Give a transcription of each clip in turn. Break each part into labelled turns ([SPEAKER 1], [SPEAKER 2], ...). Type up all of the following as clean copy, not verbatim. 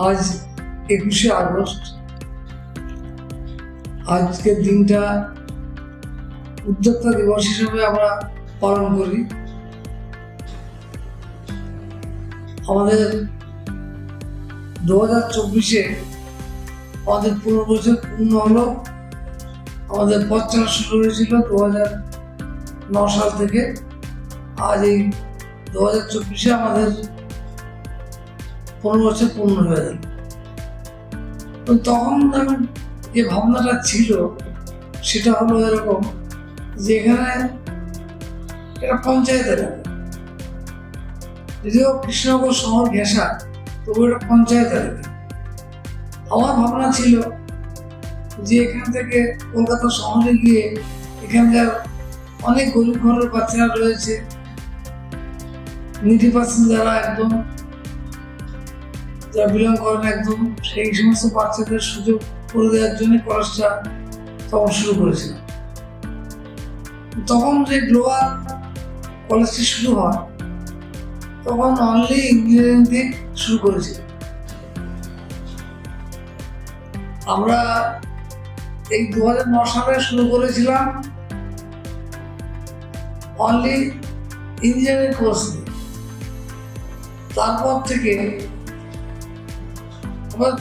[SPEAKER 1] আজ 21শে আগস্ট। আজকের দিনটা উদ্যোক্তা দিবস হিসেবে আমরা পালন করি। আমাদের 2024-এ আমাদের 15 বছর পূর্ণ হলো। আমাদের পথ চলা শুরু হয়েছিল 2009 সাল থেকে। আজ এই 2024-এ আমাদের 15 বছর পূর্ণ হয়ে গেল। তখন যে ভাবনাটা ছিল সেটা হলো এরকম যে এখানে একটা পঞ্চায়েত এলাকা, যদিও কৃষ্ণনগর শহর ঘেঁষা, তবু একটা পঞ্চায়েত এলাকা। আমার ভাবনা ছিল যে এখান থেকে কলকাতা শহরে গিয়ে এখানকার অনেক গরিব ঘরের বাচ্চারা রয়েছে, নিডি পার্সন যারা একদম যারা বিলং করেন একদম, সেই সমস্ত বাচ্চাদের সুযোগ করে দেওয়ার জন্য কলেজটা তখন শুরু করেছিলাম। তখন যে গ্লোবাল কলেজটি শুরু হয় তখন অনলি ইঞ্জিনিয়ারিং দিয়ে শুরু করেছিল। আমরা এই 2009 সালে শুরু করেছিলাম অনলি ইঞ্জিনিয়ারিং কোর্স নিয়ে। তারপর থেকে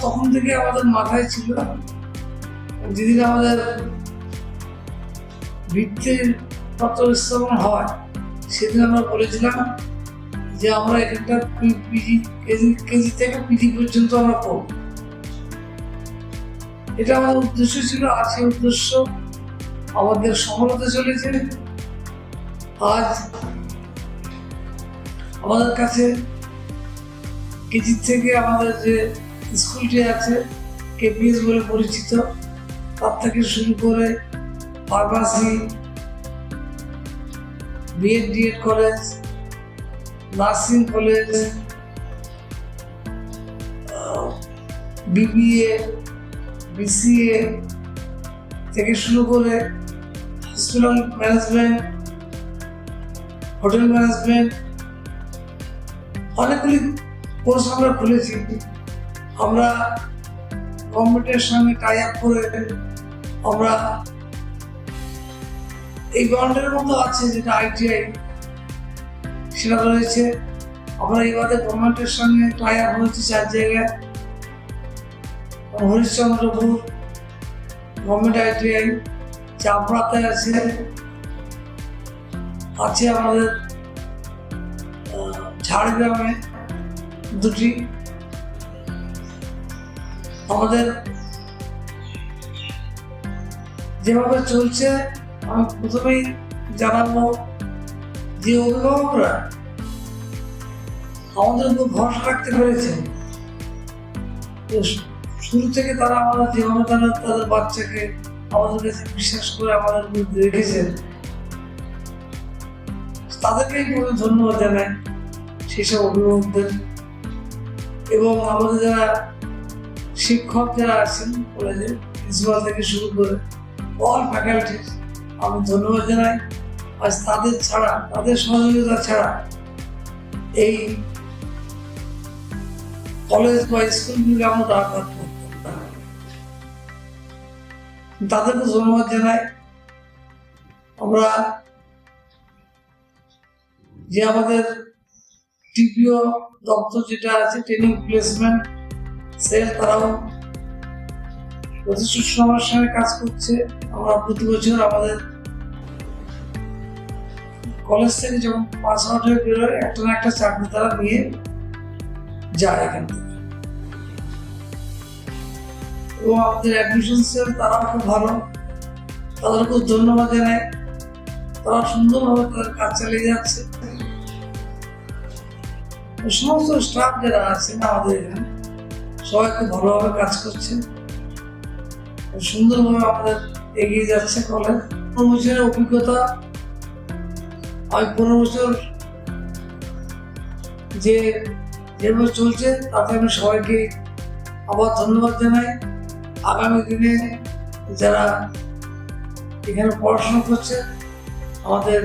[SPEAKER 1] তখন থেকে আমাদের মাথায় ছিল, যেদিন আমাদের ভিত্তির পত্র স্থাপন হয় সেদিন আমরা বলেছিলাম যে আমরা এখানটা কেজি থেকে পিজি পর্যন্ত আমরা পড়ব। এটা আমাদের উদ্দেশ্য ছিল, আছে উদ্দেশ্য আমাদের সফল হতে চলেছে। আজ আমাদের কাছে কেজি থেকে আমাদের যে স্কুলটি আছে কেপিএস বলে পরিচিত, তার থেকে শুরু করে pharmacy, BEd DEd college, nursing college, BBA, BCA থেকে শুরু করে হসপিটাল ম্যানেজমেন্ট, হোটেল ম্যানেজমেন্ট, অনেকগুলি কোর্স আমরা খুলেছি। আমরা গভর্নমেন্টের সঙ্গে টাই আপ করে আমরা এই গভর্নমেন্টের মতো আছে যেটা আইটিআই, সেটা রয়েছে। আমরা এবারে গভর্নমেন্টের সঙ্গে টাই আপ হয়েছে 4 জায়গায়। হরিশ্চন্দ্রপুর গভর্নমেন্ট আইটিআই, চাপড়াতে আছে আমাদের ঝাড়গ্রামে 2টি। আমাদের যেভাবে চলছে আমি প্রথমেই জানাবো যে অভিভাবকরা আমাদের উপর ভরসা রাখতে পেরেছে। শুরু থেকে তারা আমাদের যেভাবে তাদের বাচ্চাকে আমাদের কাছে বিশ্বাস করে আমাদের মধ্যে রেখেছেন, তাদেরকেই ধন্যবাদ জানাই, সেসব অভিভাবকদের। এবং আমাদের যারা শিক্ষক যারা আছেন কলেজে, প্রিন্সিপাল থেকে শুরু করে অল ফ্যাকাল্টি, আমি ধন্যবাদ জানাই। আজ তাদের ছাড়া, তাদের সহযোগিতা ছাড়া এই কলেজ বা স্কুলগুলিকে আমরা দাঁড় করতাম না। তাদেরকে ধন্যবাদ জানাই। আমরা যে আমাদের টিপিও দপ্তর যেটা আছে, ট্রেনিং প্লেসমেন্ট সেল, তারাও যথেষ্ট সময়ের সঙ্গে কাজ করছে। আমরা প্রতি বছর আমাদের কলেজ থেকে যখন পাস আউট হয়ে বেরোয় একটা না একটা চাকরি তারা নিয়ে যায় এখান থেকে। এবং আমাদের অ্যাডমিশন সেল তারাও খুব ভালো, তাদেরকেও ধন্যবাদ জানাই। তারা সুন্দরভাবে তাদের কাজ চালিয়ে যাচ্ছে। সমস্ত স্টাফ যারা আছেন আমাদের এখানে সবাই খুব ভালোভাবে কাজ করছে, সুন্দরভাবে আমাদের এগিয়ে যাচ্ছে কলেজ। 15 বছরের অভিজ্ঞতা, আমি 15 বছর যেভাবে চলছে তাতে আমি সবাইকে আবার ধন্যবাদ জানাই। আগামী দিনে যারা এখানে পড়াশোনা করছে আমাদের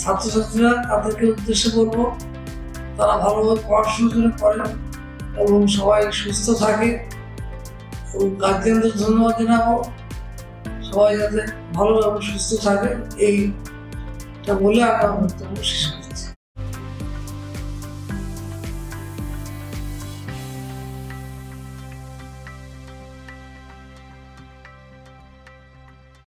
[SPEAKER 1] ছাত্রছাত্রীরা, তাদেরকে উদ্দেশ্যে বলবো তারা ভালোভাবে পড়াশোনা করে এবং সবাই সুস্থ থাকে এবং গার্জিয়ানদের ধন্যবাদ জানাবো, সবাই যাতে ভালো এবং সুস্থ থাকে এইটা বলে আমরা বক্তব্য শেষ করছি।